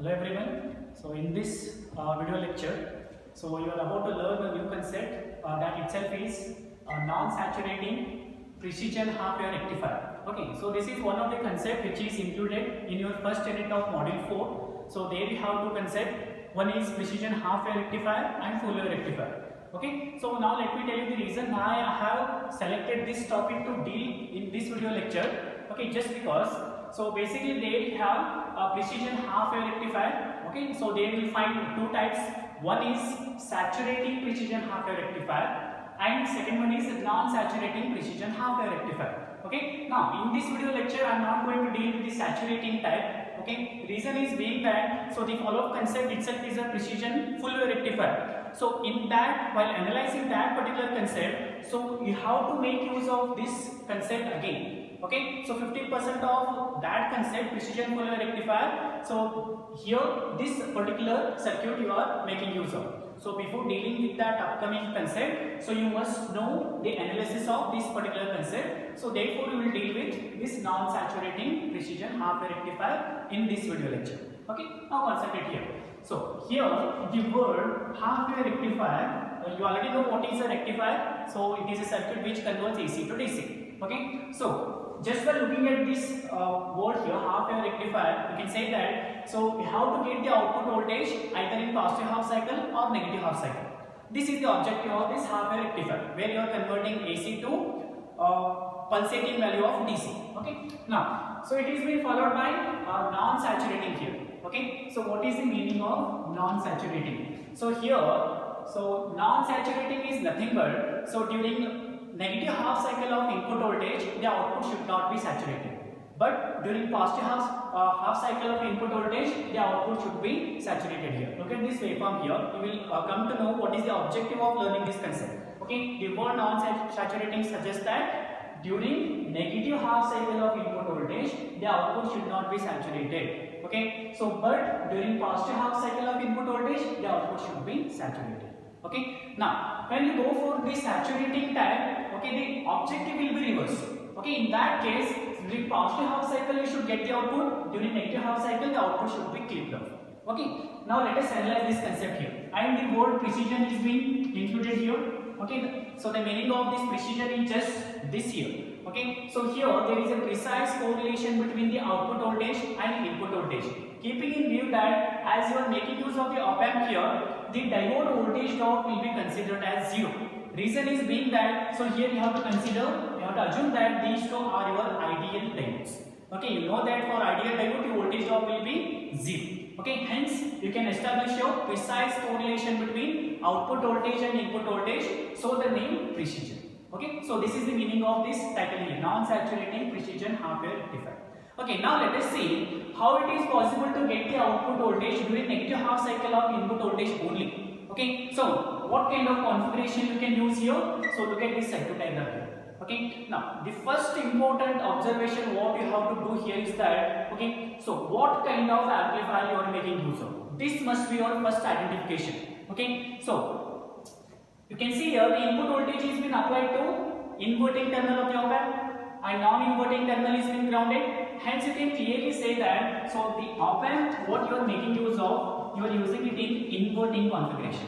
Hello everyone. So in this video lecture, so you are about to learn a new concept that itself is a non-saturating precision half-wave rectifier. Okay, so this is one of the concept which is included in your first unit of module 4. So there we have two concepts. One is precision half-wave rectifier and full-wave rectifier. Okay, so now let me tell you the reason why I have selected this topic to deal in this video lecture. Okay, just because. So basically there we have a precision half-wave rectifier. Okay, so there we will find two types. One is saturating precision half-wave rectifier and second one is non-saturating precision half-wave rectifier. Okay, now in this video lecture I am not going to deal with the saturating type. Okay, reason is being that so the follow-up concept itself is a precision full-wave rectifier. So in that, while analyzing that particular concept, so you have to make use of this concept again. Okay, so 50% of that concept precision full-wave rectifier. So here this particular circuit you are making use of. So before dealing with that upcoming concept, so you must know the analysis of this particular concept. So therefore we will deal with this non-saturating precision half-wave rectifier in this video lecture. Okay, now concentrate here. So here the word half-wave rectifier, you already know what is a rectifier. So it is a circuit which converts AC to DC. Okay, so just by looking at this word here, half-wave rectifier, you can say that so we have to get the output voltage either in positive half cycle or negative half cycle. This is the objective of this half-wave rectifier, where you are converting AC to pulsating value of DC. Okay, now so it is being followed by non-saturating here. Okay, so what is the meaning of non-saturating? So here, so non-saturating is nothing but so during negative half cycle of input voltage, the output should not be saturated. But during positive half cycle of input voltage, the output should be saturated here. Look at this waveform here. You will come to know what is the objective of learning this concept. Okay, the word non-saturating suggests that during negative half cycle of input voltage, the output should not be saturated. Okay, so but during positive half cycle of input voltage, the output should be saturated. Okay, now when you go for the saturating type, okay, the objective will be reversed. Okay, in that case, during positive half cycle you should get the output, during negative half cycle the output should be clipped off. Okay, now let us analyze this concept here. And the word precision is being included here. Okay, so the meaning of this precision is just this here. Okay, so here there is a precise correlation between the output voltage and input voltage. Keeping in view that as you are making use of the op amp here, the diode voltage drop will be considered as 0. Reason is being that so here you have to consider, you have to assume that these two are your ideal diodes. Okay, you know that for ideal diode the voltage drop will be 0. Okay, hence you can establish your precise correlation between output voltage and input voltage, so the name precision. Okay, so this is the meaning of this title here, non-saturating precision half-wave rectifier. Okay, now let us see how it is possible to get the output voltage during negative half cycle of input voltage only. Okay, so what kind of configuration you can use here? So look at this circuit diagram here. Okay, now the first important observation what you have to do here is that okay, so what kind of amplifier you are making use of? This must be your first identification. Okay, so you can see here the input voltage is been applied to inverting terminal of the op amp and non-inverting terminal is been grounded. Hence you can clearly say that so the op amp what you are making use of, you are using it in inverting configuration.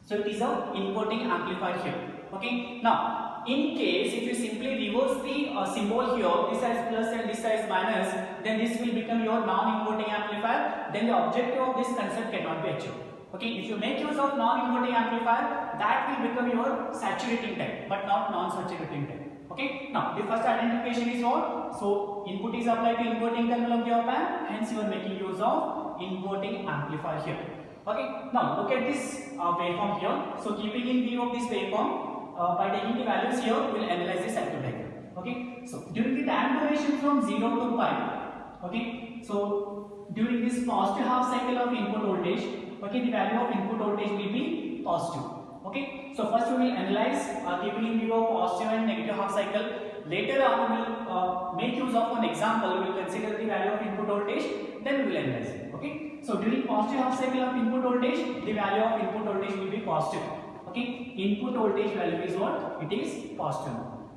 So it is a inverting amplifier here. Okay, now in case if you simply reverse the symbol here, this as plus and this as minus, then this will become your non-inverting amplifier. Then the objective of this concept cannot be achieved. Okay, if you make use of non-inverting amplifier, that will become your saturating type, but not non-saturating type. Okay, now the first identification is what? So input is applied to inverting terminal of the op amp, hence you are making use of inverting amplifier here. Okay, now look at this waveform here. So keeping in view of this waveform, by taking the values here, we will analyze the circuit diagram. Okay, so during the time duration from 0 to pi, okay, so during this positive half cycle of input voltage, okay, the value of input voltage will be positive. Okay, so first we will analyze keeping in view of positive and negative half cycle. Later on we will make use of an example. We will consider the value of input voltage, then we will analyze it. Okay, so during positive half cycle of input voltage, the value of input voltage will be positive. Okay, input voltage value is what? It is positive.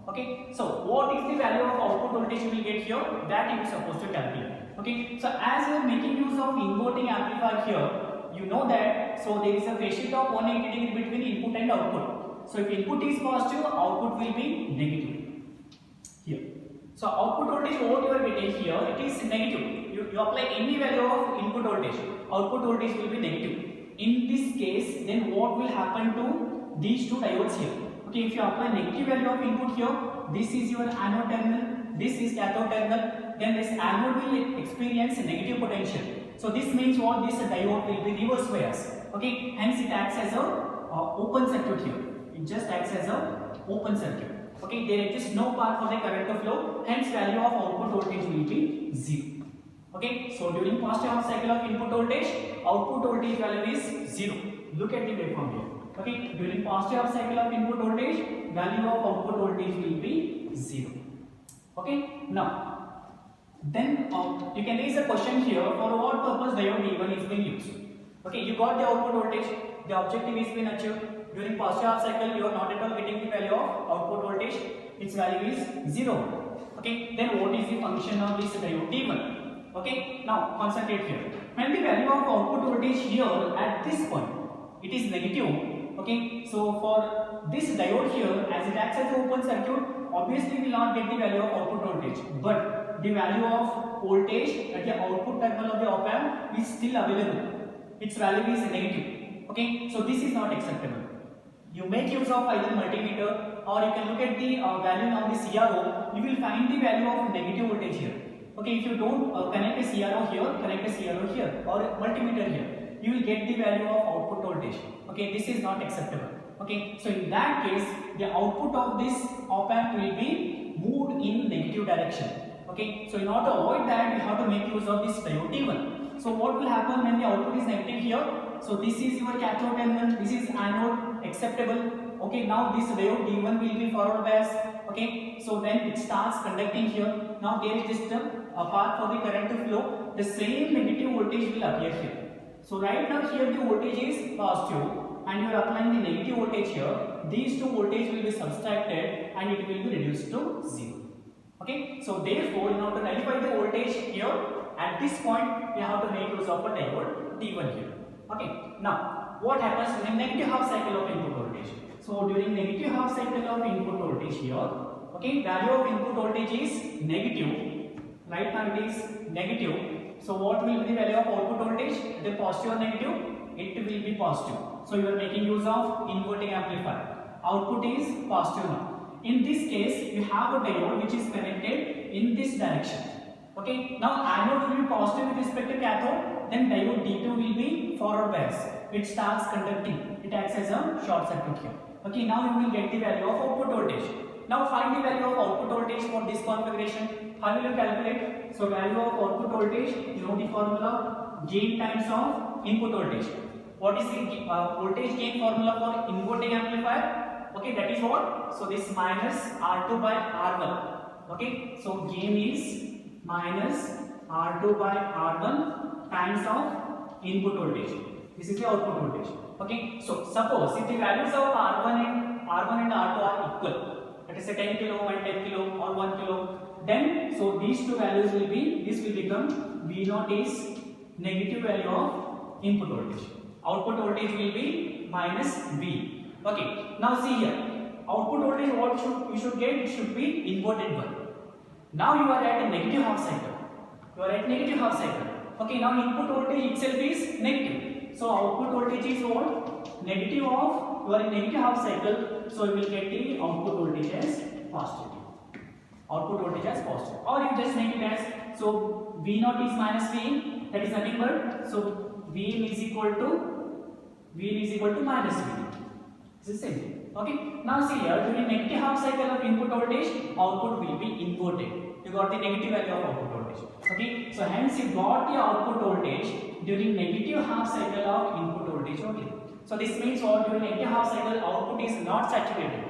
Okay, so what is the value of output voltage you will get here? That you are supposed to calculate. Okay, so as you are making use of inverting amplifier here, you know that, so there is a phase shift of 180 degree between input and output. So if input is positive, output will be negative here. So output voltage what you are getting here, it is negative. You apply any value of input voltage, output voltage will be negative. In this case, then what will happen to these two diodes here? Okay, if you apply negative value of input here, this is your anode terminal, this is cathode terminal, then this anode will experience negative potential. So this means what, this diode will be reverse bias. Okay, hence it acts as a open circuit here. It just acts as a open circuit. Okay, there exists no path for the current to flow, hence value of output voltage will be 0. Okay, so during positive half cycle of input voltage, output voltage value is 0. Look at the waveform here. Okay, during positive half cycle of input voltage, value of output voltage will be 0. Okay, now then you can raise a question here, for what purpose diode D1 is being used. Okay, you got the output voltage, the objective is being achieved. During positive half cycle, you are not at all getting the value of output voltage, its value is 0. Okay, then what is the function of this diode D1? Okay, now concentrate here. When the value of output voltage here at this point, it is negative. Okay, so for this diode here, as it acts as an open circuit, obviously we will not get the value of output voltage, but the value of voltage at the output terminal of the op amp is still available. Its value is negative. Okay, so this is not acceptable. You make use of either multimeter, or you can look at the value of the CRO. You will find the value of negative voltage here. Okay, if you don't connect a CRO here, connect a CRO here, or a multimeter here, you will get the value of output voltage. Okay, this is not acceptable. Okay, so in that case, the output of this op amp will be moved in negative direction. Okay, so in order to avoid that, we have to make use of this diode D1. So what will happen when the output is negative here? So this is your cathode terminal, this is anode, acceptable. Okay, now this diode D1 will be forward bias. Okay, so then it starts conducting here. Now there is just a path for the current to flow. The same negative voltage will appear here. So right now here the voltage is positive, and you are applying the negative voltage here. These two voltage will be subtracted and it will be reduced to 0. Okay, so therefore in order to nullify the voltage here, at this point we have to make use of a diode D1 here. Okay, now what happens in negative half cycle of input voltage? So during negative half cycle of input voltage here, okay, value of input voltage is negative. Right now it is negative. So what will be the value of output voltage? Either positive or negative? It will be positive. So you are making use of inverting amplifier. Output is positive now. In this case, you have a diode which is connected in this direction. Okay, now anode will be positive with respect to cathode, then diode D2 will be forward bias. It starts conducting. It acts as a short circuit here. Okay, now you will get the value of output voltage. Now find the value of output voltage for this configuration. How will you calculate? So value of output voltage, you know the formula, gain times of input voltage. What is the voltage gain formula for inverting amplifier? Okay, that is what? So this minus R2 by R1. Okay, so gain is minus R2 by R1 times of input voltage. This is the output voltage. Okay, so suppose if the values of R1 and R2 are equal, that is a 10 kilo and 10 kilo or 1 kilo, then so these two values will be, this will become V0 is negative value of input voltage. Output voltage will be minus V. Okay, now see here, output voltage what you should get, it should be inverted one. Now you are at a negative half cycle. You are at negative half cycle. Okay, now input voltage itself is negative. So output voltage is what? Negative of, you are in negative half cycle. So you will get the output voltage as positive. Output voltage as positive. Or you just make it as, so V0 is minus V, that is nothing but, so V is equal to minus V. This is the same. Okay. Now see here, during negative half cycle of input voltage, output will be inverted. You got the negative value of output voltage. Okay. So hence you got the output voltage during negative half cycle of input voltage. Okay. So this means what? During negative half cycle, output is not saturated.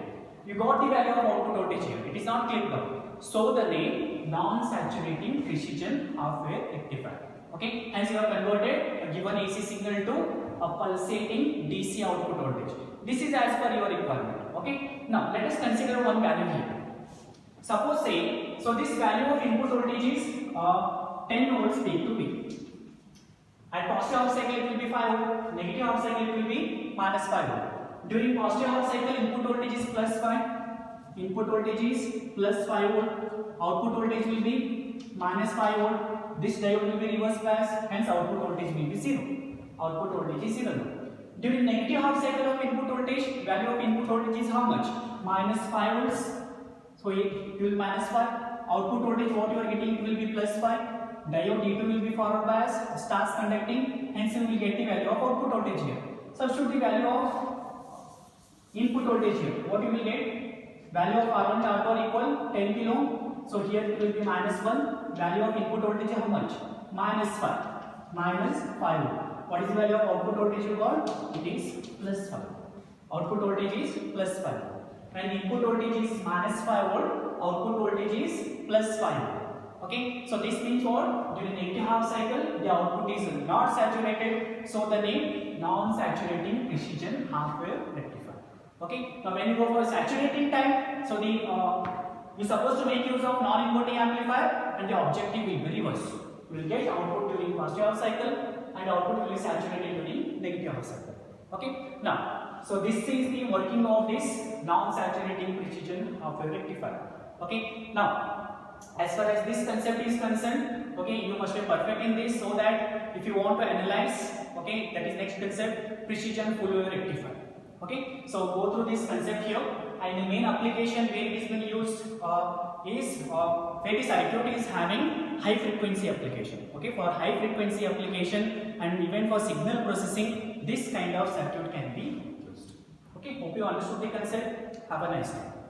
You got the value of output voltage here. It is not clipped up. So the name non-saturating precision half wave rectifier. Okay. Hence you have converted a given AC signal to a pulsating DC output voltage. This is as per your requirement. Okay. Now let us consider one value here. Suppose say, so this value of input voltage is 10 volts peak to peak. positive half cycle it will be 5 volt, negative half cycle it will be minus 5 volt. During positive half cycle input voltage is plus 5, input voltage is plus 5 volt, output voltage will be minus 5 volt. This diode will be reverse bias, hence output voltage will be 0. Output voltage is 0. During negative half cycle of input voltage, value of input voltage is how much? Minus 5 volts. So it will minus 5. Output voltage what you are getting it will be plus 5. Diode D2 will be forward bias, starts conducting, hence you will get the value of output voltage here. Substitute the value of input voltage here. What you will get? Value of R1 and R2 are equal 10 kilo. So here it will be minus 1. Value of input voltage how much? Minus 5. Minus 5. What is the value of output voltage you got? It is plus 5. Output voltage is plus 5. When input voltage is minus 5 volt, output voltage is plus 5 volt. Okay, so this means what? During negative half cycle, the output is not saturated, so the name non-saturating precision half wave rectifier. Okay, now when you go for saturating type, so the you supposed to make use of non-inverting amplifier, and the objective will be reverse. You will get output during positive half cycle, and output will be saturated during negative half cycle. Okay, now so this is the working of this non-saturating precision half wave rectifier. Okay, now as far as this concept is concerned, okay, you must be perfect in this, so that if you want to analyze, okay, that is next concept, precision full wave rectifier. Okay, so go through this concept here, and the main application where it is being used is where this circuit is having high frequency application. Okay, for high frequency application and even for signal processing, this kind of circuit can be used. Okay, hope you understood the concept. Have a nice day.